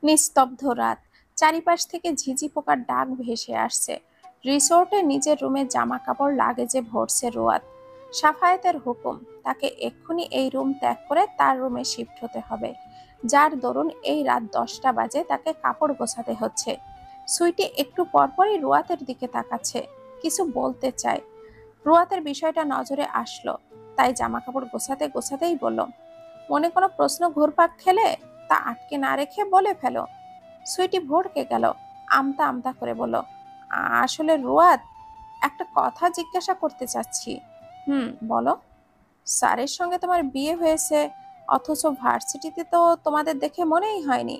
নিস্তব্ধ রাত, চারিপাশ থেকে ঝিঝি পোকার ডাক ভেসে আসছে। রিসোর্টে নিজের রুমে জামা কাপড় লাগেজে ভরছে রোয়াত। সাফায়েতের হুকুম, তাকে এক্ষুনি এই রুম ত্যাগ করে তার রুমে শিফট হতে হবে, যার দরুন এই রাত 10টা বাজে তাকে কাপড় গোছাতে হচ্ছে। সুইটি একটু পরপরই রোয়াতের দিকে তাকাচ্ছে, কিছু বলতে চায়। রোয়াতের বিষয়টা নজরে আসলো, তাই জামা কাপড় গোছাতে গোছাতেই বলল, মনে কোনো প্রশ্ন ঘুরপাক খেলে তা আটকে না রেখে বলে ফেলো। সুইটি ভড়কে গেল, আমতা আমতা করে বলল, আসলে রোয়াত, একটা কথা জিজ্ঞাসা করতে চাচ্ছি। বলো। স্যারের সঙ্গে তোমার বিয়ে হয়েছে, অথচ ভার্সিটিতে তো তোমাদের দেখে মনেই হয়নি।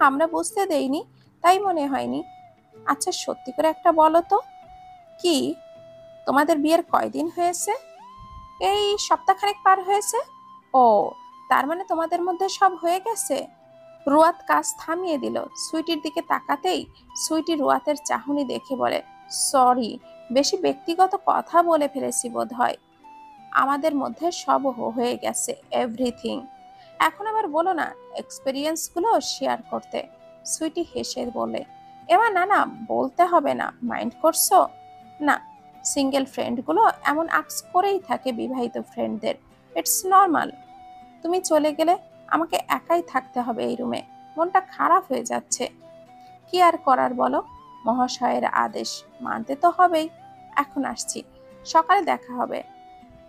আমরা বুঝতে দেইনি, তাই মনে হয়নি। আচ্ছা সত্যি করে একটা বলো তো, কি তোমাদের বিয়ের কয়দিন হয়েছে? এই সপ্তাহখানেক পার হয়েছে। ও, তার মানে তোমাদের মধ্যে সব হয়ে গেছে। রুয়াত কাজ থামিয়ে দিল। সুইটির দিকে তাকাতেই সুইটি রুয়াতের চাহনি দেখে বলে, সরি, বেশি ব্যক্তিগত কথা বলে ফেলেছি বোধ হয়। আমাদের মধ্যে সব হয়ে গেছে, এভরিথিং। এখন আবার বলো না এক্সপেরিয়েন্স গুলো শেয়ার করতে। সুইটি হেসে বলে, এবার না না, বলতে হবে না, মাইন্ড করছো? না, সিঙ্গেল ফ্রেন্ড গুলো এমন আক্স করেই থাকে বিবাহিত ফ্রেন্ডদের, ইটস নর্মাল। তুমি চলে গেলে আমাকে একাই থাকতে হবে এই রুমে, মনটা খারাপ হয়ে যাচ্ছে। কি আর করার বলো, মহাশয়ের আদেশ মানতে তো হবেই। এখন আসছি, সকালে দেখা হবে।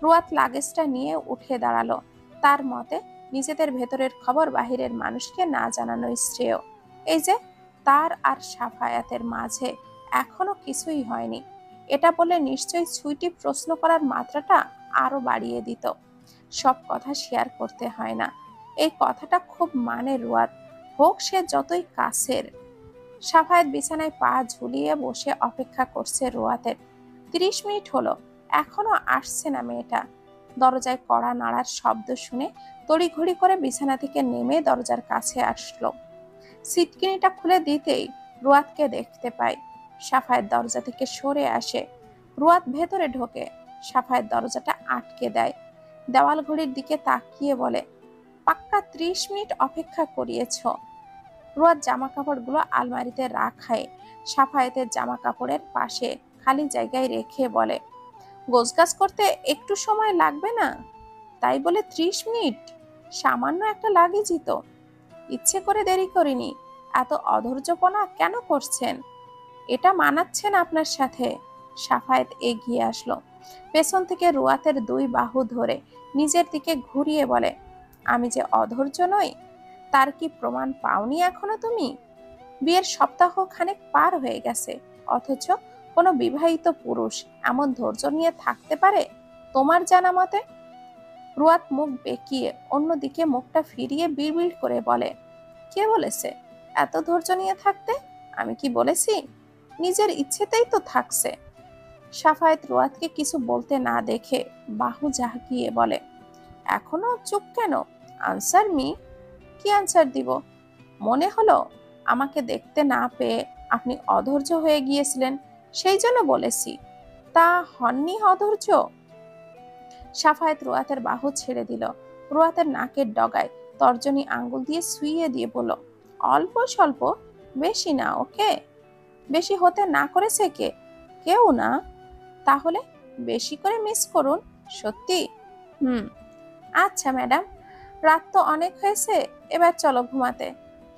রুয়াত লাগেজটা নিয়ে উঠে দাঁড়ালো। তার মতে নিজেদের ভেতরের খবর বাহিরের মানুষকে না জানানোই শ্রেয়। এই যে তার আর সাফায়াতের মাঝে এখনো কিছুই হয়নি, এটা বলে নিশ্চয়ই সুইটি প্রশ্ন করার মাত্রাটা আরো বাড়িয়ে দিত। সব কথা শেয়ার করতে হয় না, এই কথাটা খুব মানে রুয়াত, হোক সে যতই কাছের। সাফায়েত বিছানায় পা ঝুলিয়ে বসে অপেক্ষা করছে রুয়াতের। 30 মিনিট হলো, এখনো আসছে না মেয়েটা। দরজায় কড়া নাড়ার শব্দ শুনে তড়িঘড়ি করে বিছানা থেকে নেমে দরজার কাছে আসলো। সিটকিনিটা খুলে দিতেই রুয়াতকে দেখতে পায়। সাফায়েত দরজা থেকে সরে আসে। রুয়াত ভেতরে ঢোকে, সাফায়েত দরজাটা আটকে দেয়। দেওয়াল ঘড়ির দিকে তাকিয়ে বলে, পাক্কা 30 মিনিট অপেক্ষা করিয়েছ। রুয়াত জামা কাপড়গুলো আলমারিতে রাখায় সাফায়েতের জামা কাপড়ের পাশে খালি জায়গায় রেখে বলে, গোছগাছ করতে একটু সময় লাগবে না? তাই বলে 30 মিনিট? সামান্য একটা লাগেজই তো। ইচ্ছে করে দেরি করিনি, এত অধৈর্যপনা কেন করছেন? এটা মানাচ্ছে না আপনার সাথে। সাফায়েত এগিয়ে আসলো, পেছন থেকে রুয়াতের 2 বাহু ধরে নিজের দিকে ঘুরিয়ে বলে, আমি যে অধৈর্য নই তার কি প্রমাণ পাওনি এখনো তুমি? বিয়ের সপ্তাহ খানেক পার হয়ে গেছে, অথচ কোনো বিবাহিত পুরুষ এমন ধৈর্য নিয়ে থাকতে পারে তোমার জানা মতে? রুয়াত মুখ বেঁকিয়ে অন্যদিকে মুখটা ফিরিয়ে বিড়বিড় করে বলে, কে বলেছে এত ধৈর্য নিয়ে থাকতে? আমি কি বলেছি? নিজের ইচ্ছেতেই তো থাকছে। সাফায়েত রুয়াতকে কিছু বলতে না দেখে বাহু ঝাঁকিয়ে বলে, এখনো চুপ কেন? Answer me. কি আনসার দিব? মনে হলো আমাকে দেখতে না পেয়ে আপনি অধৈর্য হয়ে গিয়েছিলেন, সেই জন্য বলেছি। তা হননি অধৈর্য? সাফায়েত রুয়াতের বাহু ছেড়ে দিল। রুয়াতের নাকের ডগায় তর্জনী আঙ্গুল দিয়ে শুইয়ে দিয়ে বলল, অল্প স্বল্প, বেশি না। ওকে, বেশি হতে না করেছে কে? কেউ না। তাহলে বেশি করে মিস করুন, সত্যি। হুম। আচ্ছা ম্যাডাম, রাত তো অনেক হয়েছে, এবার চলো ঘুমাতে।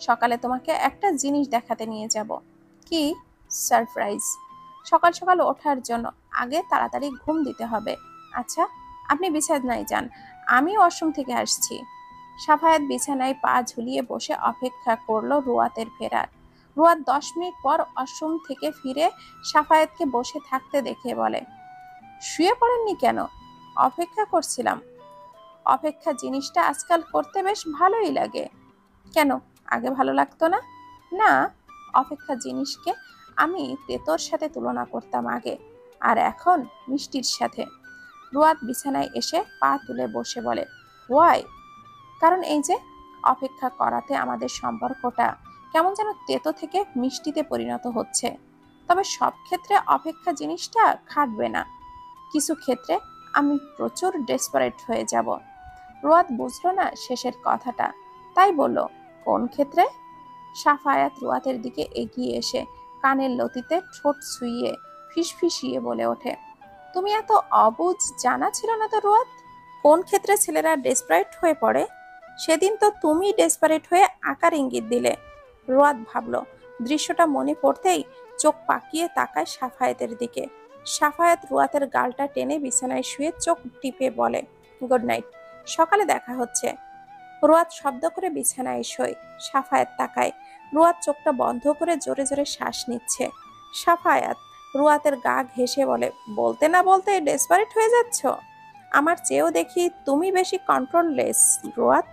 সকালে তোমাকে একটা জিনিস দেখাতে নিয়ে যাব। কি? সারপ্রাইজ। সকাল সকাল ওঠার জন্য আগে তাড়াতাড়ি ঘুম দিতে হবে। আচ্ছা, আপনি বিছানায় যান, আমি ওয়াশরুম থেকে আসছি। সাফায়াত বিছানায় পা ঝুলিয়ে বসে অপেক্ষা করলো রুয়াতের ফেরার। রুয়াত 10 মিনিট পর ওয়াশরুম থেকে ফিরে সাফায়াতকে বসে থাকতে দেখে বলে, শুয়ে পড়েননি কেন? অপেক্ষা করছিলাম। অপেক্ষা জিনিসটা আজকাল করতে বেশ ভালোই লাগে। কেন, আগে ভালো লাগতো না? না, অপেক্ষা জিনিসকে আমি তেতোর সাথে তুলনা করতাম আগে, আর এখন মিষ্টির সাথে। রুয়াত বিছানায় এসে পা তুলে বসে বলে, ওয়াই? কারণ এই যে অপেক্ষা করাতে আমাদের সম্পর্কটা কেমন যেন তেতো থেকে মিষ্টিতে পরিণত হচ্ছে। তবে সব ক্ষেত্রে অপেক্ষা জিনিসটা খাটবে না, কিছু ক্ষেত্রে আমি প্রচুর ডেসপারেট হয়ে যাব। রোয়াত বুঝলো না শেষের কথাটা, তাই বলল, কোন ক্ষেত্রে? সাফায়াত রুয়াতের দিকে এগিয়ে এসে কানের লতিতে ঠোঁট ছুঁয়ে ফিসফিসিয়ে বলে ওঠে, তুমি এত অবুঝ জানা ছিল না তো রুয়াত। কোন ক্ষেত্রে ছেলেরা ডেসপারেট হয়ে পড়ে? সেদিন তো তুমি ডেসপারেট হয়ে আকার ইঙ্গিত দিলে। রুয়াত ভাবল, দৃশ্যটা মনে পড়তেই চোখ পাকিয়ে তাকায় সাফায়েতের দিকে। সাফায়েত রুয়াতের গালটা টেনে বিছানায় শুয়ে চোখ টিপে বলে, গুড নাইট, সকালে দেখা হচ্ছে। রুয়াত শব্দ করে বিছানায় শোয়। সাফায়াত তাকায়। রুয়াত চোখটা বন্ধ করে জোরে জোরে শ্বাস নিচ্ছে। সাফায়াত রুয়াতের গা ঘেঁষে বলে, বলতে না বলতে ডেসপারেট হয়ে যাচ্ছ? আমার চেয়েও দেখি তুমি বেশি কন্ট্রোললেস রুয়াত।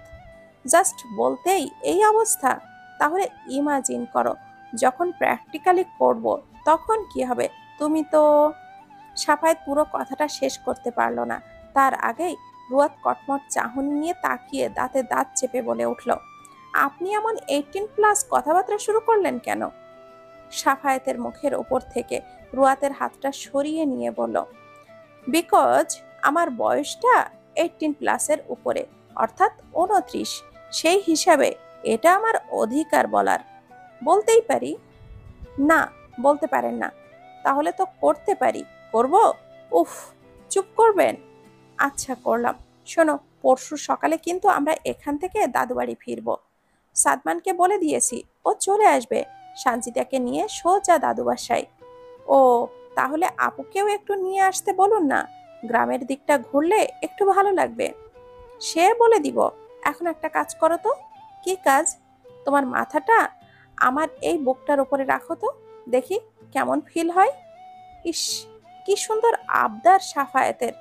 জাস্ট বলতেই এই অবস্থা? তাহলে ইমাজিন করো যখন প্র্যাকটিক্যালি করব তখন কি হবে। তুমি তো। সাফায়েত পুরো কথাটা শেষ করতে পারল না। তার আগেই রুয়াত কটমট চাহনি নিয়ে তাকিয়ে দাঁতে দাঁত চেপে বলে উঠল, আপনি এমন 18+ কথাবার্তা শুরু করলেন কেন? সাফায়েতের মুখের ওপর থেকে রুয়াতের হাতটা সরিয়ে নিয়ে বলল, বিকজ আমার বয়সটা 18+-এর উপরে, অর্থাৎ 29। সেই হিসাবে এটা আমার অধিকার বলার। বলতেই পারি। না, বলতে পারেন না। তাহলে তো করতে পারি। করব? উফ, চুপ করবেন? আচ্ছা করলাম। শোনো, পরশু সকালে কিন্তু আমরা এখান থেকে দাদুবাড়ি ফিরবো। সাদমানকে বলে দিয়েছি, ও চলে আসবে সানজিদাকে নিয়ে সোজা দাদু বাসায়। ও, তাহলে আপুকেও একটু নিয়ে আসতে বলুন না, গ্রামের দিকটা ঘুরলে একটু ভালো লাগবে। সে বলে দিব। এখন একটা কাজ করো তো। কি কাজ? তোমার মাথাটা আমার এই বুকটার উপরে রাখো তো, দেখি কেমন ফিল হয়। ইস, কি সুন্দর আবদার সাফায়েতের।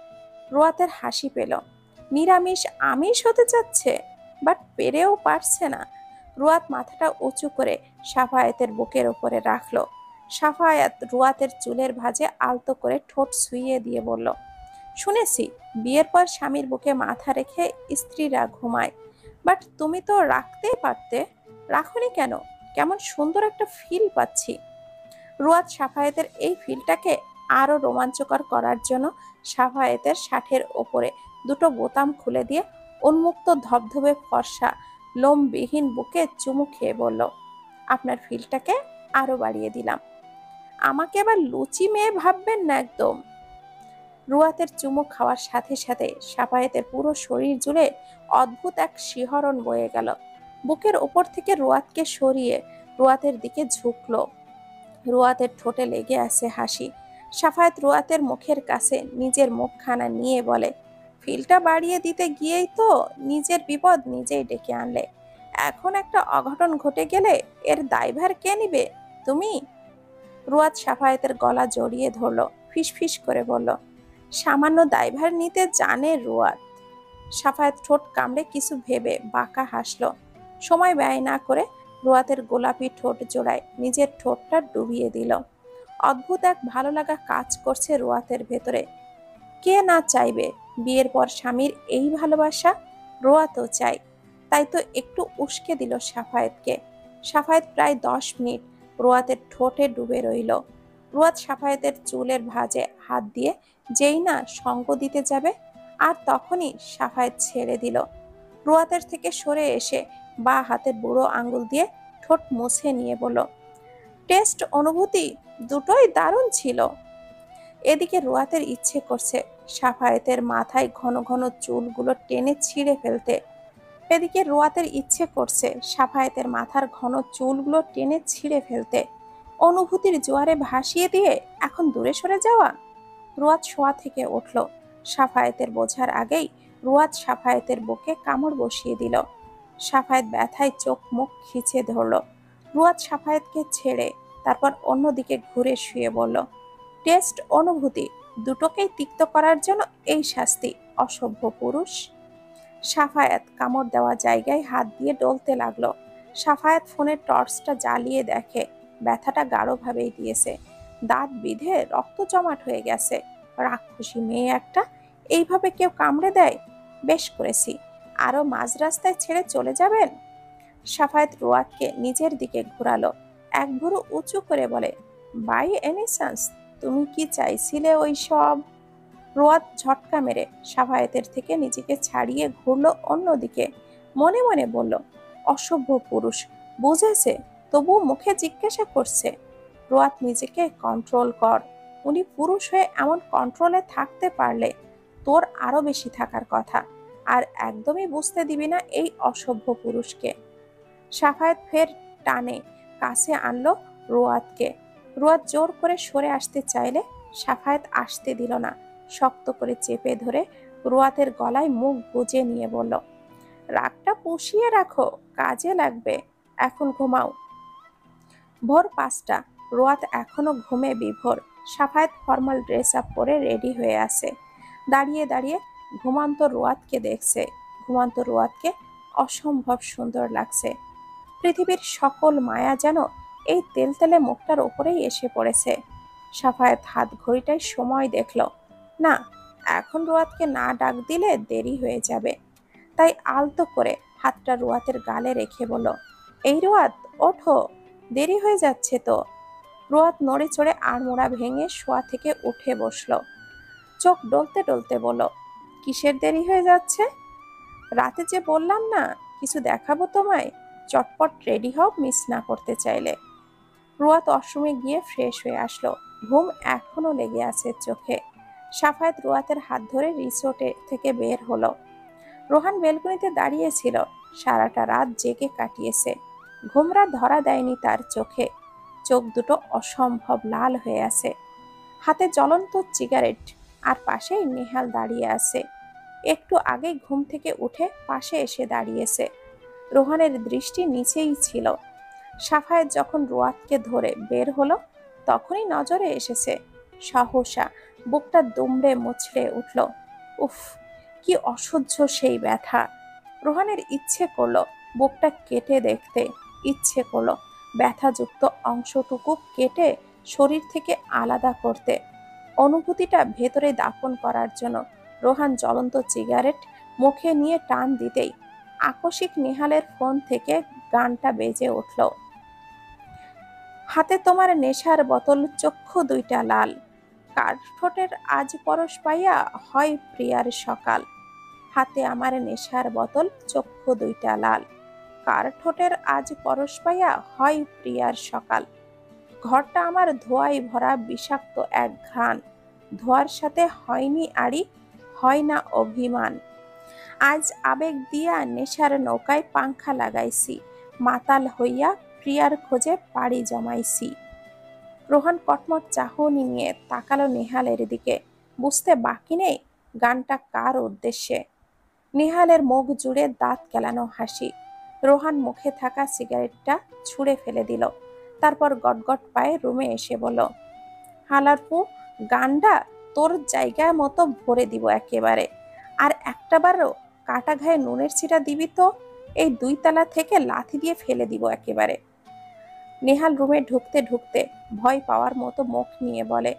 রুয়াতের হাসি পেল। নিরামিষ আমিষ হতে চাচ্ছে, বাট পেরেও পারছে না। রুয়াত মাথাটা উঁচু করে সাফায়েতের বুকের উপরে রাখলো। সাফায়েত রুয়াতের চুলের ভাঁজে আলতো করে ঠোঁট ছুঁইয়ে দিয়ে বলল, শুনেছি বিয়ের পর স্বামীর বুকে মাথা রেখে স্ত্রীরা ঘুমায়, বাট তুমি তো রাখতেই পারতে, রাখোনি কেন? কেমন সুন্দর একটা ফিল পাচ্ছি। রুয়াত সাফায়েতের এই ফিলটাকে আরো রোমাঞ্চকর করার জন্য সাফায়েতের শার্টের ওপরে দুটো বোতাম খুলে দিয়ে উন্মুক্ত ধবধবে ফর্সা লোমবিহীন বুকে চুমু খেয়ে বলল, আপনার ফিলটাকে আরো বাড়িয়ে দিলাম। আমাকে আবার লুচি মেয়ে ভাববেন না একদম। রুয়াতের চুমু খাওয়ার সাথে সাথে সাফায়েতের পুরো শরীর জুড়ে অদ্ভুত এক শিহরণ বয়ে গেল। বুকের ওপর থেকে রুয়াতকে সরিয়ে রুয়াতের দিকে ঝুঁকলো। রুয়াতের ঠোঁটে লেগে আছে হাসি। সাফায়েত রুয়াতের মুখের কাছে নিজের মুখখানা নিয়ে বলে, ফিলটা বাড়িয়ে দিতে গিয়েই তো নিজের বিপদ নিজেই ডেকে আনলে। এখন একটা অঘটন ঘটে গেলে এর দায়ভার কে নিবে? তুমি? রুয়াত সাফায়েতের গলা জড়িয়ে ধরল, ফিসফিস করে বলল, সামান্য দায়ভার নিতে জানে রুয়াত। সাফায়েত ঠোঁট কামড়ে কিছু ভেবে বাঁকা হাসল। সময় ব্যয় না করে রুয়াতের গোলাপি ঠোঁট জোড়ায় নিজের ঠোঁটটা ডুবিয়ে দিল। অদ্ভুত এক ভালো লাগা কাজ করছে রুয়াতের ভেতরে। কে না চাইবে বিয়ের পর স্বামীর এই ভালোবাসা? রুয়াতও চাই। তাই তো একটু উস্কে দিল সাফায়েতকে। সাফায়েত প্রায় 10 মিনিট রুয়াতের ঠোঁটে ডুবে রইল। রুয়াত সাফায়েতের চুলের ভাঁজে হাত দিয়ে যেই না সঙ্গ দিতে যাবে, আর তখনই সাফায়েত ছেড়ে দিল। রুয়াতের থেকে সরে এসে বা হাতের বুড়ো আঙ্গুল দিয়ে ঠোঁট মুছে নিয়ে বলল, টেস্ট অনুভূতি দুটোই দারুণ ছিল। এদিকে রুয়াতের ইচ্ছে করছে সাফায়েতের মাথায় ঘন ঘন চুলগুলো টেনে ছিঁড়ে ফেলতে। এদিকে রুয়াতের ইচ্ছে করছে সাফায়েতের মাথার ঘন চুলগুলো টেনে ছিঁড়ে ফেলতে, অনুভূতির জোয়ারে ভাসিয়ে দিয়ে এখন দূরে সরে যাওয়া। রুয়াত শোয়া থেকে উঠল। সাফায়েতের বোঝার আগেই রুয়াত সাফায়েতের বুকে কামড় বসিয়ে দিল। সাফায়েত ব্যথায় চোখ মুখ খিচে ধরল। রুয়াত সাফায়েতকে ছেড়ে তারপর অন্যদিকে ঘুরে শুয়ে বলল, টেস্ট অনুভূতি দুটোকেই তিক্ত করার জন্য এই শাস্তি, অসভ্য পুরুষ। সাফায়েত কামড় দেওয়া জায়গায় হাত দিয়ে ডলতে লাগলো। সাফায়েত ফোনের টর্চটা জ্বালিয়ে দেখে ব্যথাটা গাঢ়ভাবেই দিয়েছে। দাঁত বিঁধে রক্ত জমাট হয়ে গেছে। রাক্ষসী মেয়ে একটা, এইভাবে কেউ কামড়ে দেয়? বেশ করেছি। আরো মাঝ রাস্তায় ছেড়ে চলে যাবেন? সাফায়েত রুয়াতকে নিজের দিকে ঘোরালো। এক ভুরু উঁচু করে বলে, বাই এনি চান্স তুমি কি চাইছিলে ওই সব? রুয়াত ঝটকা মেরে সাফায়েতের থেকে নিজেকে ছাড়িয়ে ঘুরলো অন্যদিকে। মনে মনে বলল, অসভ্য পুরুষ, বুঝেছে তবু মুখে জিজ্ঞাসা করছে, রোয়াত নিজেকে কন্ট্রোল কর। উনি পুরুষ হয়ে এমন কন্ট্রোলে থাকতে পারলে তোর আরো বেশি থাকার কথা। আর একদমই বুঝতে দিবি না এই অসভ্য পুরুষকে। সাফায়েত ফের টানে কাছে আনলো রোয়াতকে। রোয়াত জোর করে সরে আসতে চাইলে সাফায়েত আসতে দিল না। শক্ত করে চেপে ধরে রোয়াতের গলায় মুখ গুজে নিয়ে বলল, রাগটা পুষিয়ে রাখো, কাজে লাগবে, এখন ঘুমাও। ভোর 5টা, রোয়াত এখনো ঘুমে বিভোর। সাফায়েত ফর্মাল ড্রেস আপ পরে রেডি হয়ে আছে। দাঁড়িয়ে দাঁড়িয়ে ঘুমান্ত রোয়াতকে দেখছে। ঘুমান্ত রোয়াতকে অসম্ভব সুন্দর লাগছে। পৃথিবীর সকল মায়া যেন এই তেলতেলে মুখটার ওপরেই এসে পড়েছে। সাফায়েত হাত ঘড়িটায় সময় দেখল। না, এখন রোয়াতকে না ডাক দিলে দেরি হয়ে যাবে। তাই আলতো করে হাতটা রোয়াতের গালে রেখে বলল, এই রোয়াত, ওঠো, দেরি হয়ে যাচ্ছে তো। রোয়াত নড়ে চড়ে আড়মোড়া ভেঙে শোয়া থেকে উঠে বসল। চোখ ডলতে ডলতে বলল, কিসের দেরি হয়ে যাচ্ছে? রাতে যে বললাম না কিছু দেখাবো তোমায়, চটপট রেডি হও মিস না করতে চাইলে। রোয়াত ওয়াশরুমে গিয়ে ফ্রেশ হয়ে আসলো। ঘুম এখনো লেগে আছে চোখে। সাফায়েত রোয়াতের হাত ধরে রিসোর্টে থেকে বের হলো। রোহান বেলকনিতে দাঁড়িয়েছিল। সারাটা রাত জেগে কাটিয়েছে। ঘুমরা ধরা দেয়নি তার চোখে। চোখ দুটো অসম্ভব লাল হয়ে আছে। হাতে জ্বলন্ত সিগারেট, আর পাশেই নেহাল দাঁড়িয়ে আছে। একটু আগেই ঘুম থেকে উঠে পাশে এসে দাঁড়িয়েছে। রোহানের দৃষ্টি নিচেই ছিল। সাফায়েত যখন রোয়াতকে ধরে বের হলো তখনই নজরে এসেছে। সহসা বুকটা দুমড়ে মুচড়ে উঠল। উফ, কি অসহ্য সেই ব্যথা! রোহানের ইচ্ছে করলো বুকটা কেটে দেখতে। ইচ্ছে করলো ব্যথাযুক্ত অংশটুকু কেটে শরীর থেকে আলাদা করতে, অনুভূতিটা ভেতরে দাফন করার জন্য। রোহান জ্বলন্ত সিগারেট মুখে নিয়ে টান দিতেই আকস্মিক নেহালের ফোন থেকে গানটা বেজে উঠল। হাতে তোমার নেশার বোতল, চক্ষু দুইটা লাল, কার ঠোঁটের আজ পরশ পাইয়া হয় প্রিয়ার সকাল। হাতে আমার নেশার বোতল, চক্ষু দুইটা লাল, কার ঠোঁটের আজ পরশ পাইয়া হয় প্রিয়ার সকাল। ঘরটা আমার ধোঁয়ায় ভরা, বিষাক্ত এক ঘ্রাণ। ধোঁয়ার সাথে হয়নি আড়ি, হয় না অভিমান। আজ আবেগ দিয়া নেশার নৌকায় পাংখা লাগাইছি, মাতাল হইয়া প্রিয়ার খোঁজে পাড়ি জমাইছি। রোহান কটমট চাহনি নিয়ে তাকালো নেহালের দিকে। বুঝতে বাকি নেই গানটা কার উদ্দেশ্যে। নেহালের মুখ জুড়ে দাঁত কেলানো হাসি। রোহান মুখে থাকা সিগারেটটা ছুঁড়ে ফেলে দিল। তারপর গটগট পায়ে রুমে এসে বলল, হালারপু, গানটা তোর জায়গা মতো ভরে দিব একেবারে। আর একটাবারও কাটা ঘায়ে নুনের ছিটা দিবি তো এই 2 তলা থেকে লাথি দিয়ে ফেলে দিব একেবারে। নেহাল রুমে ঢুকতে ঢুকতে ভয় পাওয়ার মতো মুখ নিয়ে বলে,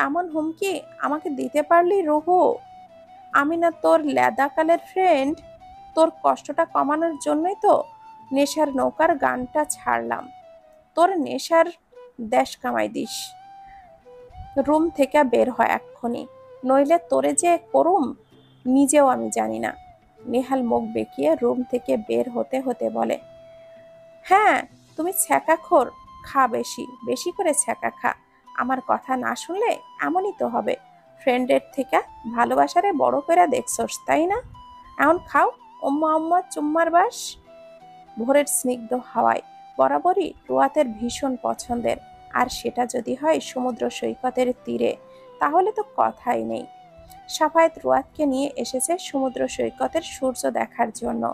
এমন হুমকি আমাকে দিতে পারলি রুহু? আমি না তোর লেদাকালের ফ্রেন্ড? তোর কষ্টটা কমানোর জন্যই তো নেশার নৌকার গানটা ছাড়লাম। তোর নেশার দেশ কামাই দিস। রুম থেকে বের হয় এক্ষুনি, নইলে তোরে যে করুম নিজেও আমি জানি না। নেহাল মুখ বেঁকিয়ে রুম থেকে বের হতে হতে বলে, হ্যাঁ, তুমি ছ্যাঁকাখোর, খা বেশি বেশি করে ছ্যাঁকা খা। আমার কথা না শুনলে এমনই তো হবে। ফ্রেন্ডের থেকে ভালোবাসারে বড় করে দেখছস, তাই না? এখন খাও, উম্মা উম্মা চুম্মার বাস। ভোরের স্নিগ্ধ হাওয়ায় বরাবরই রোয়াতের ভীষণ পছন্দের। আর সেটা যদি হয় সমুদ্র সৈকতের তীরে, তাহলে তো কথাই নেই। সাফায়েত রোয়াতকে নিয়ে এসেছে সমুদ্র সৈকতের সূর্য দেখার জন্য।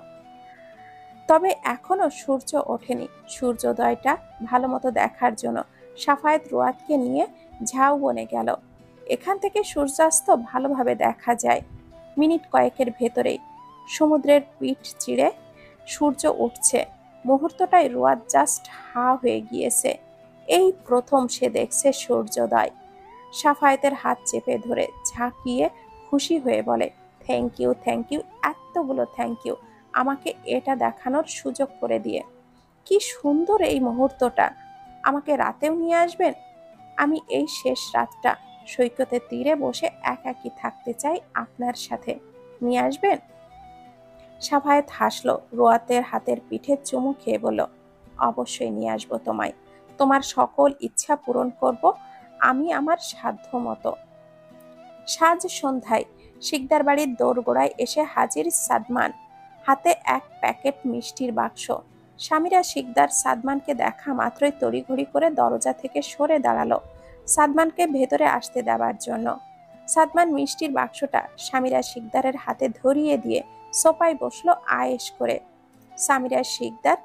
তবে এখনো সূর্য ওঠেনি। সূর্যোদয়টা ভালো মতো দেখার জন্য সাফায়েত রোয়াতকে নিয়ে ঝাউবনে গেল। এখান থেকে সূর্যাস্ত ভালোভাবে দেখা যায়। মিনিট কয়েকের ভেতরেই সমুদ্রের পিঠ চিড়ে সূর্য উঠছে। মুহূর্তটাই রোয়াত জাস্ট হা হয়ে গিয়েছে। এই প্রথম সে দেখছে সূর্যোদয়। সাফায়েতের হাত চেপে ধরে ঝাঁকিয়ে খুশি হয়ে বলে, থ্যাংক ইউ, থ্যাংক ইউ, এতগুলো থ্যাংক ইউ আমাকে এটা দেখানোর সুযোগ করে দিয়ে। কি সুন্দর এই মুহূর্তটা! আমাকে রাতেও নিয়ে আসবেন? আমি এই শেষ রাতটা সৈকতের তীরে বসে একাকী থাকতে চাই আপনার সাথে। নিয়ে আসবেন? সাফায়েত হাসলো, রোয়াতের হাতের পিঠে চুমু খেয়ে বলল, অবশ্যই নিয়ে আসবো তোমায়। তোমার সকল ইচ্ছা পূরণ করব আমি আমার সাধ্য মতো। সাজ সন্ধ্যায় শিকদার বাড়ির দোরগোড়ায় এসে হাজির সাদমান, হাতে এক প্যাকেট মিষ্টির বাক্স। স্বামীরা শিকদার সাদমানকে দেখা মাত্রই তড়িঘড়ি করে দরজা থেকে সরে দাঁড়ালো সাদমানকে ভেতরে আসতে দেওয়ার জন্য। সাদমান মিষ্টির বাক্সটা স্বামীরা শিকদারের হাতে ধরিয়ে দিয়ে সোফায় বসলো আয়েশ করে। সামিরা শিকদার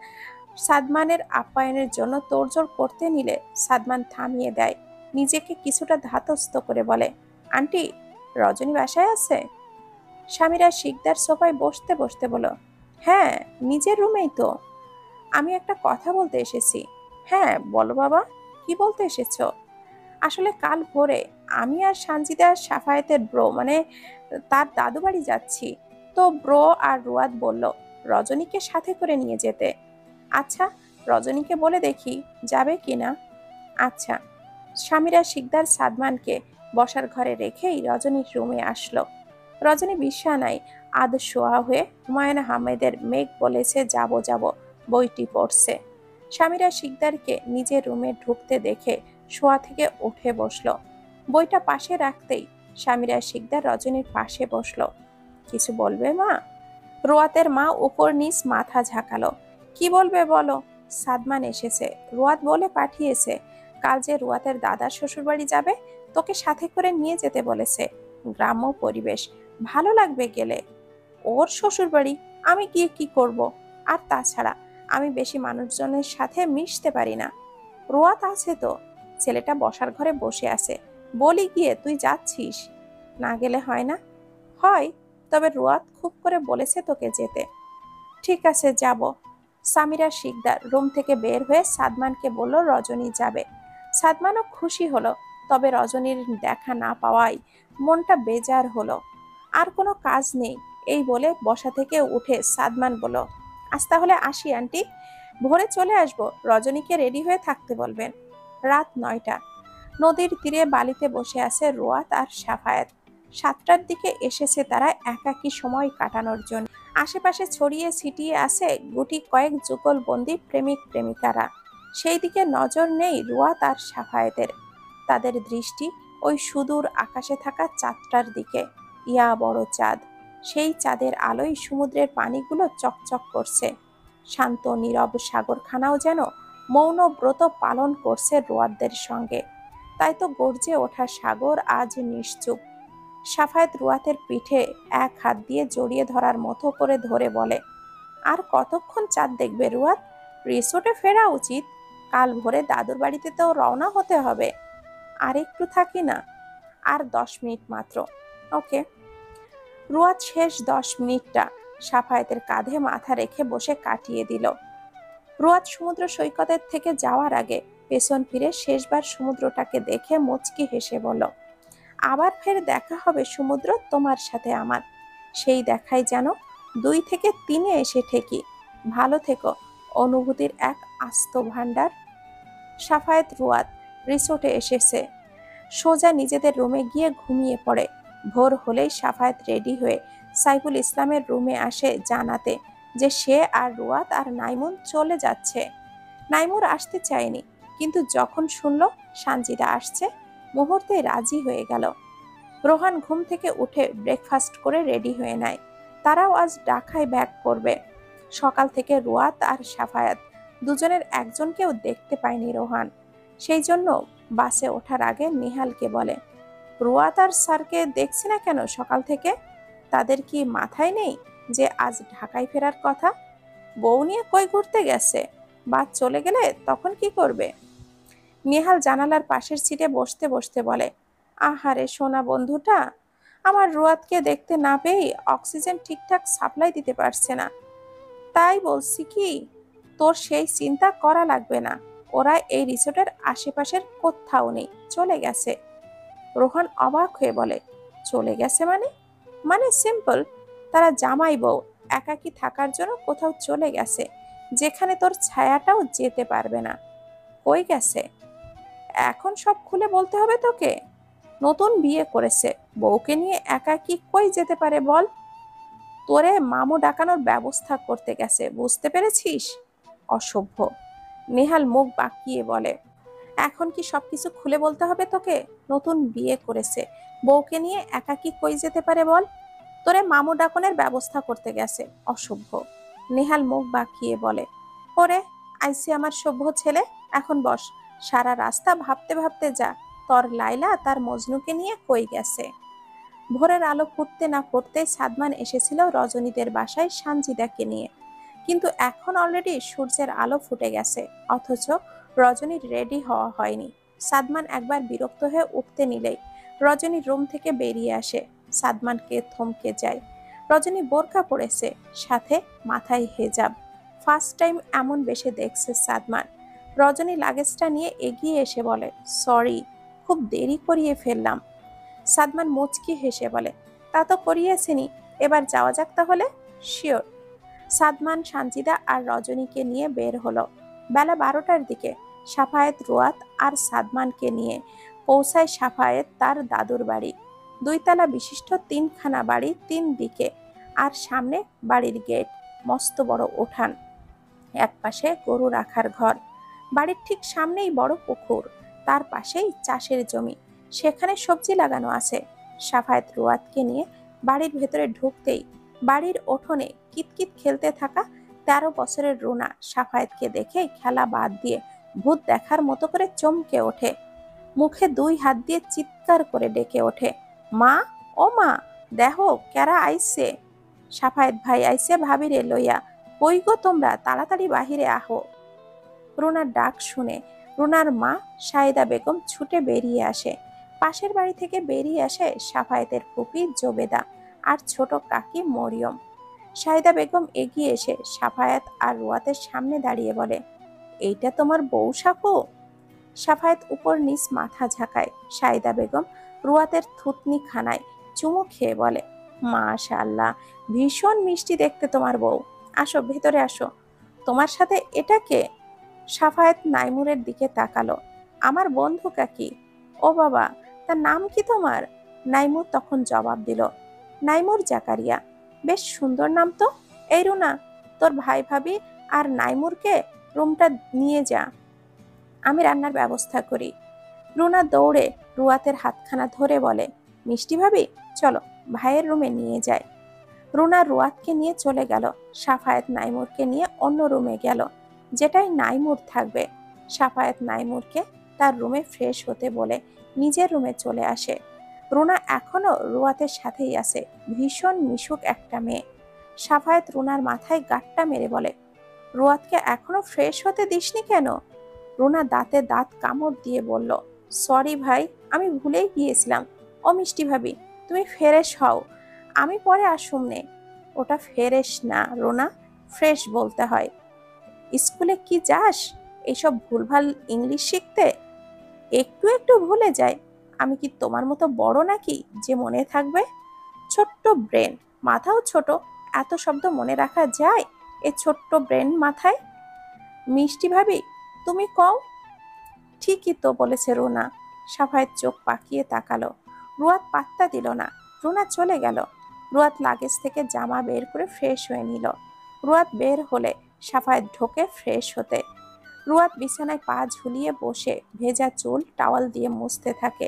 সাদমানের আপ্যায়নের জন্য তোড়জোড় করতে নিলে সাদমান থামিয়ে দেয়, নিজেকে কিছুটা ধাতস্থ করে বলে, আন্টি, রজনী বাসায় আছে? স্বামীরা শিকদার সোফায় বসতে বসতে বলো, হ্যাঁ, নিজের রুমেই তো। আমি একটা কথা বলতে এসেছি। হ্যাঁ বলো বাবা, কি বলতে এসেছো? আসলে কাল ভোরে আমি আর সানজিদা সাফায়েতের ব্রো মানে তার দাদু বাড়ি যাচ্ছি। তো ব্রো আর রুয়াদ বলল রজনীকে সাথে করে নিয়ে যেতে। আচ্ছা, রজনীকে বলে দেখি যাবে কিনা। আচ্ছা। স্বামীরা শিকদার সাদমানকে বসার ঘরে রেখেই রজনীর রুমে আসলো। রজনী বিছানায় আধ শোয়া হয়ে হুমায়ুন আহমেদের মেঘ বলেছে যাব যাব বইটি পড়ছে। স্বামীরা শিকদারকে নিজের রুমে ঢুকতে দেখে শোয়া থেকে উঠে বসলো। বইটা পাশে রাখতেই স্বামীরা শিকদার রজনীর পাশে বসলো। কিছু বলবে মা? রোয়াতের মা উপর নিচ মাথা ঝাঁকালো। কি বলবে বলো? সাদমান এসেছে, রোয়াত বলে পাঠিয়েছে কাল যে রোয়াতের দাদার শ্বশুরবাড়ি যাবে তোকে সাথে করে নিয়ে যেতে বলেছে। গ্রাম্য পরিবেশ, ভালো লাগবে গেলে। ওর শ্বশুরবাড়ি আমি গিয়ে কি করব? আর তাছাড়া আমি বেশি মানুষজনের সাথে মিশতে পারি না। রোয়াত আছে তো, ছেলেটা বসার ঘরে বসে আছে, বলি গিয়ে তুই যাচ্ছিস। না গেলে হয় না? হয়, তবে রোয়াত খুব করে বলেছে তোকে যেতে। ঠিক আছে, যাব। সামিরা শিকদার রুম থেকে বের হয়ে সাদমানকে বলল রজনী যাবে। সাদমানও খুশি হলো, তবে রজনীর দেখা না পাওয়ায় মনটা বেজার হলো। আর কোনো কাজ নেই এই বলে বসা থেকে উঠে সাদমান বলল, আজ তাহলে আসি আন্টি, ভোরে চলে আসবো, রজনীকে রেডি হয়ে থাকতে বলবেন। রাত 9টা। নদীর তীরে বালিতে বসে আছে রোয়াত আর সাফায়েত। 7টার দিকে এসেছে তারা একাকী সময় কাটানোর জন্য। আশেপাশে ছড়িয়ে ছিটিয়ে আছে গুটি কয়েক যুগলবন্দি প্রেমিক প্রেমিকারা। সেই দিকে নজর নেই রুয়াত আর সাফায়েতের। তাদের দৃষ্টি ওই সুদূর আকাশে থাকা চাঁদটার দিকে। ইয়া বড় চাঁদ, সেই চাঁদের আলোয় সমুদ্রের পানিগুলো চকচক করছে। শান্ত নীরব সাগরখানাও যেন মৌন ব্রত পালন করছে রোয়াতদের সঙ্গে। তাই তো গর্জে ওঠা সাগর আজ নিশ্চুপ। সাফায়েত রুয়াতের পিঠে এক হাত দিয়ে জড়িয়ে ধরার মতো করে ধরে বলে, আর কতক্ষণ চাঁদ দেখবে রুয়াত? রিসোর্টে ফেরা উচিত, কাল ভোরে দাদুর বাড়িতে তো রওনা হতে হবে। আর একটু থাকি না, আর 10 মিনিট মাত্র। ওকে। রুয়াত শেষ 10 মিনিটটা সাফায়েতের কাঁধে মাথা রেখে বসে কাটিয়ে দিল। রুয়াত সমুদ্র সৈকতের থেকে যাওয়ার আগে পেছন ফিরে শেষবার সমুদ্রটাকে দেখে মুচকি হেসে বলল, আবার ফের দেখা হবে সমুদ্র তোমার সাথে আমার। সেই দেখাই যেন 2 থেকে 3-এ এসে ঠেকি। ভালো থেকো, অনুভূতির এক আস্ত ভান্ডার। সাফায়েত রুয়াত রিসোর্টে এসেছে, সোজা নিজেদের রুমে গিয়ে ঘুমিয়ে পড়ে। ভোর হলেই সাফায়েত রেডি হয়ে সাইফুল ইসলামের রুমে আসে জানাতে যে সে আর রুয়াত আর নাইমুন চলে যাচ্ছে। নাইমুর আসতে চায়নি, কিন্তু যখন শুনল সানজিদা আসছে মুহূর্তেই রাজি হয়ে গেল। রোহান ঘুম থেকে উঠে ব্রেকফাস্ট করে রেডি হয়ে নেয়। তারাও আজ ঢাকায় ব্যাক করবে। সকাল থেকে রুয়াত আর সাফায়াত দুজনের একজনকেও দেখতে পায়নি রোহান। সেই জন্য বাসে ওঠার আগে নিহালকে বলে, রুয়াত আর স্যারকে দেখছি না কেন সকাল থেকে? তাদের কি মাথায় নেই যে আজ ঢাকায় ফেরার কথা? বউ নিয়ে কই ঘুরতে গেছে? বা চলে গেলে তখন কি করবে? নিহাল জানালার পাশের সিটে বসতে বসতে বলে, আহারে সোনা বন্ধুটা, আমার রুয়াতকে দেখতে না পেয়ে অক্সিজেন ঠিকঠাক সাপ্লাই দিতে পারছে না। তাই বলছি কি, তোর সেই চিন্তা করা লাগবে না, ওরা এই রিসোর্টের আশেপাশের কোথাও নেই, চলে গেছে। রোহান অবাক হয়ে বলে, চলে গেছে মানে? মানে সিম্পল, তারা জামাই বউ একাকী থাকার জন্য কোথাও চলে গেছে, যেখানে তোর ছায়াটাও যেতে পারবে না। কই গেছে? এখন সব খুলে বলতে হবে তোকে? নতুন বিয়ে করেছে, বউকে নিয়ে একাকী কই যেতে পারে বল? তোরে মামু ডাকানোর ব্যবস্থা করতে গেছে, বুঝতে পেরেছিস? অসভ্য। নেহাল মুখ বাঁকিয়ে বলে, এখন কি সবকিছু খুলে বলতে হবে তোকে? নতুন বিয়ে করেছে, বউকে নিয়ে একাকি কই যেতে পারে বল? তোরে মামু ডাকনের ব্যবস্থা করতে গেছে, অসভ্য। নেহাল মুখ বাঁকিয়ে বলে, ওরে আইসি আমার সভ্য ছেলে, এখন বস, সারা রাস্তা ভাবতে ভাবতে যা তোর লাইলা তার মজনুকে নিয়ে কই গেছে। ভোরের আলো ফুটতে না ফুটতেই সাদমান এসেছিল রজনীদের বাসায় সানজিদাকে নিয়ে, কিন্তু এখন অলরেডি সূর্যের আলো ফুটে গেছে, অথচ রজনীর রেডি হওয়া হয়নি। সাদমান একবার বিরক্ত হয়ে উঠতে নিলেই রজনী রুম থেকে বেরিয়ে আসে। সাদমানকে থমকে যায়। রজনী বোরকা পরেছে, সাথে মাথায় হেজাব। ফার্স্ট টাইম এমন বেশে দেখছে সাদমান। রজনী লাগেজটা নিয়ে এগিয়ে এসে বলে, সরি, খুব দেরি করিয়ে ফেললাম। সাদমান মুচকি হেসে বলে, তা তো করিয়েছেনি, এবার যাওয়া যাক তাহলে। শিওর। সাদমান সানজিদা আর রজনীকে নিয়ে বের হলো। বেলা 12টার দিকে সাফায়েত রুয়াত আর সাদমানকে নিয়ে পৌঁছায় সাফায়েত তার দাদুর বাড়ি। 2 তলা বিশিষ্ট 3খানা বাড়ি, 3 দিকে, আর সামনে বাড়ির গেট, মস্ত বড় উঠান, এক পাশে গরু রাখার ঘর। বাড়ির ঠিক সামনেই বড় পুকুর, তার পাশেই চাষের জমি, সেখানে সবজি লাগানো আছে। সাফায়েত রুয়াতকে নিয়ে বাড়ির ভেতরে ঢুকতেই বাড়ির উঠোনে কিতকিত খেলতে থাকা 13 বছরের রুনা সাফায়েতকে দেখে খেলা বাদ দিয়ে ভূত দেখার মতো করে চমকে ওঠে। মুখে 2 হাত দিয়ে চিৎকার করে ডেকে ওঠে, মা, ও মা, দেখো কেরা আইছে। সাফায়েত ভাই আইছে ভাবিরে লইয়া, কই গো তোমরা, তাড়াতাড়ি বাহিরে আহো। রুনার ডাক শুনে রুনার মা সাইদা বেগম ছুটে বেরিয়ে আসে। পাশের বাড়ি থেকে বেরিয়ে আসে সাফায়েতের ফুপি জোবেদা আর ছোট কাকি মরিয়ম। সাইদা বেগম এগিয়ে এসে সাফায়েত আর রুয়াতের সামনে দাঁড়িয়ে বলে, এইটা তোমার বউ সাফু? সাফায়েত উপর নিচ মাথা ঝাঁকায়। সাইদা বেগম রুয়াতের থুতনি খানায় চুমু খেয়ে বলে, মাশাআল্লাহ, ভীষণ মিষ্টি দেখতে তোমার বউ। আসো ভেতরে আসো। তোমার সাথে এটা কে? সাফায়েত নাইমুরের দিকে তাকালো। আমার বন্ধু কাকি। ও বাবা, তার নাম কি তোমার? নাইমুর তখন জবাব দিল, নাইমুর জাকারিয়া। বেশ সুন্দর নাম তো। এই রুনা, তোর ভাই ভাবি আর নাইমুরকে রুমটা নিয়ে যা, আমি রান্নার ব্যবস্থা করি। রুনা দৌড়ে রুয়াতের হাতখানা ধরে বলে, মিষ্টি ভাবি, চলো ভাইয়ের রুমে নিয়ে যায়। রুনা রুয়াতকে নিয়ে চলে গেল। সাফায়েত নাইমুরকে নিয়ে অন্য রুমে গেল, যেটাই নাইমুর থাকবে। সাফায়েত নাইমুরকে তার রুমে ফ্রেশ হতে বলে নিজের রুমে চলে আসে। রুনা এখনো রুয়াতের সাথেই আছে, ভীষণ মিশুক একটা মেয়ে। সাফায়েত রুনার মাথায় গাঁটটা মেরে বলে, রুয়াতকে এখনো ফ্রেশ হতে দিসনি কেন? রুনা দাঁতে দাঁত কামড় দিয়ে বলল, সরি ভাই, আমি ভুলেই গিয়েছিলাম। ও মিষ্টি ভাবি, তুমি ফ্রেশ হও, আমি পরে আসুমনে। ওটা ফ্রেশ না রুনা, ফ্রেশ বলতে হয়। স্কুলে কি যাস এইসব ভুলভাল ইংলিশ শিখতে? একটু একটু ভুলে যায়। আমি কি তোমার মতো বড় নাকি যে মনে থাকবে? ছোট্ট ব্রেন, মাথাও ছোট, এত শব্দ মনে রাখা যায় এ ছোট্ট ব্রেন মাথায়? মিষ্টি ভাবি, তুমি কও। ঠিকই তো বলেছে রুনা। সাফায়েত চোখ পাকিয়ে তাকালো। রুয়াত পাত্তা দিল না। রুনা চলে গেল। রুয়াত লাগেজ থেকে জামা বের করে ফ্রেশ হয়ে নিল। রুয়াত বের হলে সাফায়েত ঢোকে ফ্রেশ হতে। রুয়াত বিছানায় পা ঝুলিয়ে বসে ভেজা চুল টাওয়াল দিয়ে মুছতে থাকে।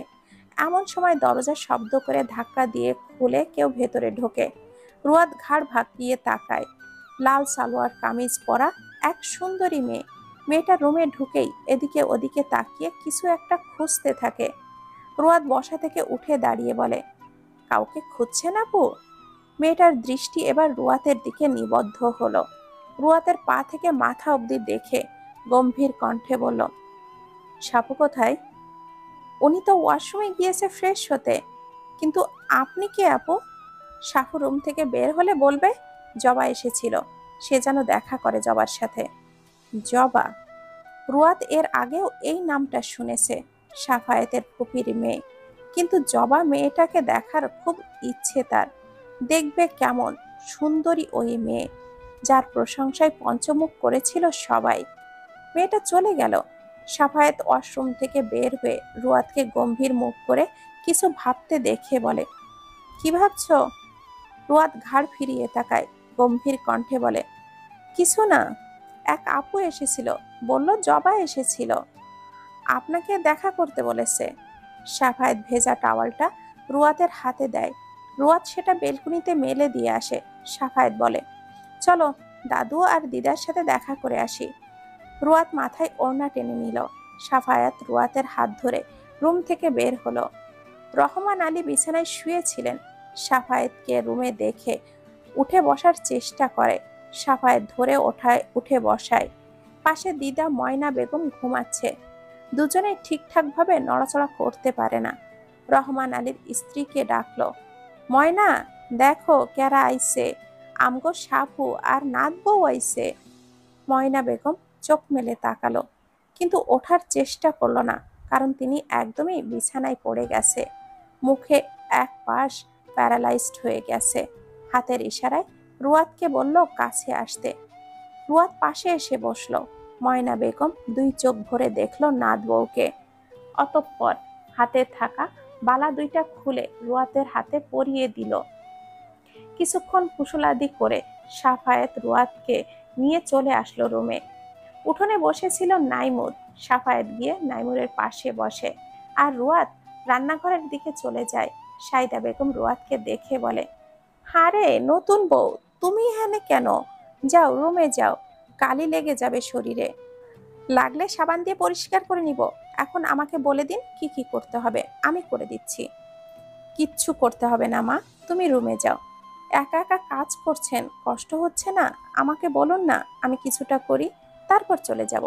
এমন সময় দরজা শব্দ করে ধাক্কা দিয়ে খুলে কেউ ভেতরে ঢোকে। রুয়াত ঘাড় ভাকিয়ে তাকায়। লাল সালোয়ার কামিজ পরা এক সুন্দরী মেয়ে। মেয়েটা রুমে ঢুকেই এদিকে ওদিকে তাকিয়ে কিছু একটা খুঁজতে থাকে। রুয়াত বসা থেকে উঠে দাঁড়িয়ে বলে, কাউকে খুঁজছেন আপু? মেয়েটার দৃষ্টি এবার রুয়াতের দিকে নিবদ্ধ হলো। রুয়াতের পা থেকে মাথা অবধি দেখে গম্ভীর কণ্ঠে বলল, সাপু কোথায়? উনি তো ওয়াশরুমে গিয়েছে ফ্রেশ হতে। কিন্তু আপনি কে আপু? সাফু রুম থেকে বের হলে বলবে জবা এসেছিল, সে যেন দেখা করে জবার সাথে। জবা? রুয়াত এর আগেও এই নামটা শুনেছে, সাফায়েতের ফুপির মেয়ে। কিন্তু জবা মেয়েটাকে দেখার খুব ইচ্ছে তার। দেখবে কেমন সুন্দরী ওই মেয়ে, যার প্রশংসায় পঞ্চমুখ করেছিল সবাই। মেয়েটা চলে গেল। সাফায়েত ওয়াশরুম থেকে বের হয়ে রুয়াতকে গম্ভীর মুখ করে কিছু ভাবতে দেখে বলে, কি ভাবছো? রুয়াত ঘাড় ফিরিয়ে তাকায়, গম্ভীর কণ্ঠে বলে, কিছু না। এক আপু এসেছিল, বলল জবা এসেছিল, আপনাকে দেখা করতে বলেছে। সাফায়েত ভেজা টাওয়ালটা রুয়াতের হাতে দেয়। রুয়াত সেটা বেলকুনিতে মেলে দিয়ে আসে। সাফায়েত বলে, চলো দাদু আর দিদার সাথে দেখা করে আসি। রুয়াত মাথায় ওড়না টেনে নিল। সাফায়াত রুয়াতের হাত ধরে রুম থেকে বের হলো। রহমান আলী বিছানায় শুয়েছিলেন। সাফায়েতকে রুমে দেখে উঠে বসার চেষ্টা করে। সাফায়েত ধরে উঠে বসায়। পাশে দিদা ময়না বেগম ঘুমাচ্ছে। দুজনেই ঠিকঠাকভাবে নড়াচড়া করতে পারে না। রহমান আলীর স্ত্রীকে ডাকলো, ময়না, দেখো কেরা আইছে, আমগো সাপু আর নাত বউ আইছে। ময়না বেগম চোখ মেলে তাকালো, কিন্তু ওঠার চেষ্টা করলো না, কারণ তিনি একদমই বিছানায় পড়ে গেছে। মুখে এক পাশ প্যারালাইজড হয়ে গেছে। হাতের ইশারায় রুয়াতকে বলল কাছে আসতে। রুয়াত পাশে এসে বসলো। ময়না বেগম দুই চোখ ভরে দেখলো নাত বউকে। অতঃপর হাতে থাকা বালা দুইটা খুলে রুয়াতের হাতে পরিয়ে দিল। কিছুক্ষণ কুশলাদি করে সাফায়েত রুয়াতকে নিয়ে চলে আসলো রুমে। উঠোনে বসেছিল নাইমুর। সাফায়েত গিয়ে নাইমুরের পাশে বসে, আর রুয়াত রান্নাঘরের দিকে চলে যায়। সাইদা বেগম রুয়াতকে দেখে বলে, হারে নতুন বউ, তুমি এখানে কেন? যাও রুমে যাও, কালি লেগে যাবে শরীরে। লাগলে সাবান দিয়ে পরিষ্কার করে নিব। এখন আমাকে বলে দিন কি কি করতে হবে, আমি করে দিচ্ছি। কিচ্ছু করতে হবে না মা, তুমি রুমে যাও। একা একা কাজ করছেন, কষ্ট হচ্ছে না? আমাকে বলুন না, আমি কিছুটা করি, তারপর চলে যাব।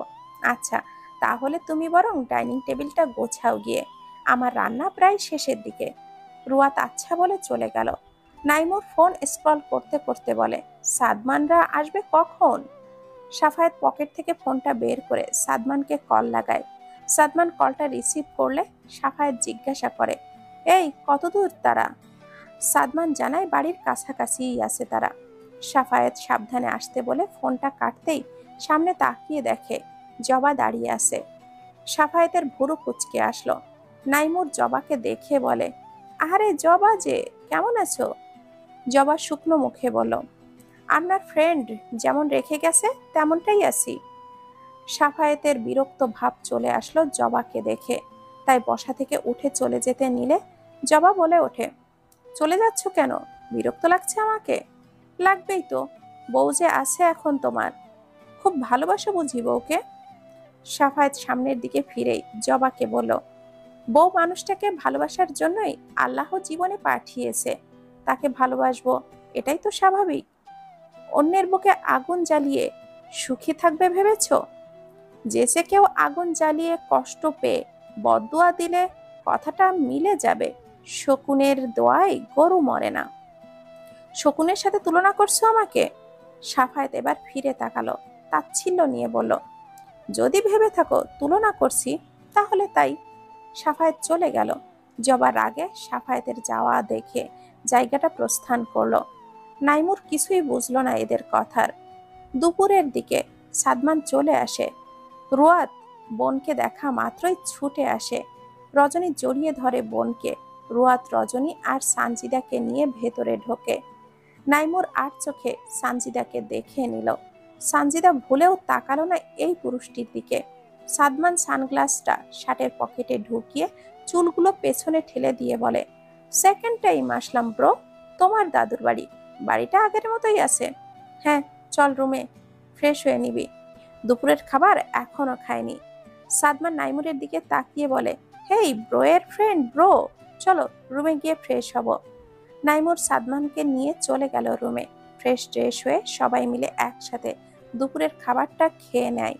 আচ্ছা, তাহলে তুমি বরং ডাইনিং টেবিলটা গোছাও গিয়ে, আমার রান্না প্রায় শেষের দিকে। রুয়াত আচ্ছা বলে চলে গেল। নাইমুর ফোন স্ক্রল করতে করতে বলে, সাদমানরা আসবে কখন? সাফায়েত পকেট থেকে ফোনটা বের করে সাদমানকে কল লাগায়। সাদমান কলটা রিসিভ করলে সাফায়েত জিজ্ঞাসা করে, এই কত দূর তারা? সাদমান জানায় বাড়ির কাছাকাছিই আছে তারা। সাফায়েত সাবধানে আসতে বলে ফোনটা কাটতেই সামনে তাকিয়ে দেখে জবা দাঁড়িয়ে আছে। সাফায়েতের ভুরু কুঁচকে আসলো। নাইমুর জবাকে দেখে বলে, আরে জবা যে, কেমন আছো? জবা শুকনো মুখে বলল, আপনার ফ্রেন্ড যেমন রেখে গেছে তেমনটাই আছি। সাফায়েতের বিরক্ত ভাব চলে আসলো জবাকে দেখে, তাই বসা থেকে উঠে চলে যেতে নিলে জবা বলে ওঠে, চলে যাচ্ছ কেন? বিরক্ত লাগছে আমাকে? লাগবেই তো, বউ যে আছে এখন তোমার। খুব ভালোবাসো বুঝি বউকে? সাফায়েত সামনের দিকে ফিরেই জবাকে বলল, বউ মানুষটাকে ভালোবাসার জন্যই আল্লাহ জীবনে পাঠিয়েছে, তাকে ভালোবাসবো, এটাই তো স্বাভাবিক। অন্যের বুকে আগুন জ্বালিয়ে সুখী থাকবে ভেবেছো? যেসে কেউ আগুন জ্বালিয়ে কষ্ট পেয়ে বদদুয়া দিলে কথাটা মিলে যাবে, শকুনের দোয়ায় গরু মরে না। শকুনের সাথে তুলনা করছো আমাকে? সাফায়েত এবার ফিরে তাকালো, তাচ্ছিল্য নিয়ে বলল, যদি ভেবে থাকো তুলনা করছি তাহলে তাই। সাফায়েত চলে গেল। জবার আগে সাফায়েতের যাওয়া দেখে জায়গাটা প্রস্থান করলো। নাইমুর কিছুই বুঝলো না এদের কথার। দুপুরের দিকে সাদমান চলে আসে। রুয়াত বোনকে দেখা মাত্রই ছুটে আসে। রজনী জড়িয়ে ধরে বোনকে। রুয়াত রজনী আর সানজিদাকে নিয়ে ভেতরে ঢোকে। নাইমুর আর চোখে সানজিদাকে দেখে নিল। সানজিদা ভুলেও তাকালো না এই পুরুষটির দিকে। সাদমান সানগ্লাসটা শার্টের পকেটে ঢুকিয়ে চুলগুলো পেছনে ঠেলে দিয়ে বলে, সেকেন্ড টাইম আসলাম ব্রো, তোমার দাদুর বাড়ি। বাড়িটা আগের মতোই আছে। হ্যাঁ, চল রুমে, ফ্রেশ হয়ে নিবি, দুপুরের খাবার এখনো খায়নি। সাদমান নাইমুরের দিকে তাকিয়ে বলে, হেই ব্রো এর ফ্রেন্ড ব্রো, চলো রুমে গিয়ে ফ্রেশ হব। নাইমুর সাদমানকে নিয়ে চলে গেল রুমে। ফ্রেশ ট্রেশ হয়ে সবাই মিলে একসাথে দুপুরের খাবারটা খেয়ে নেয়।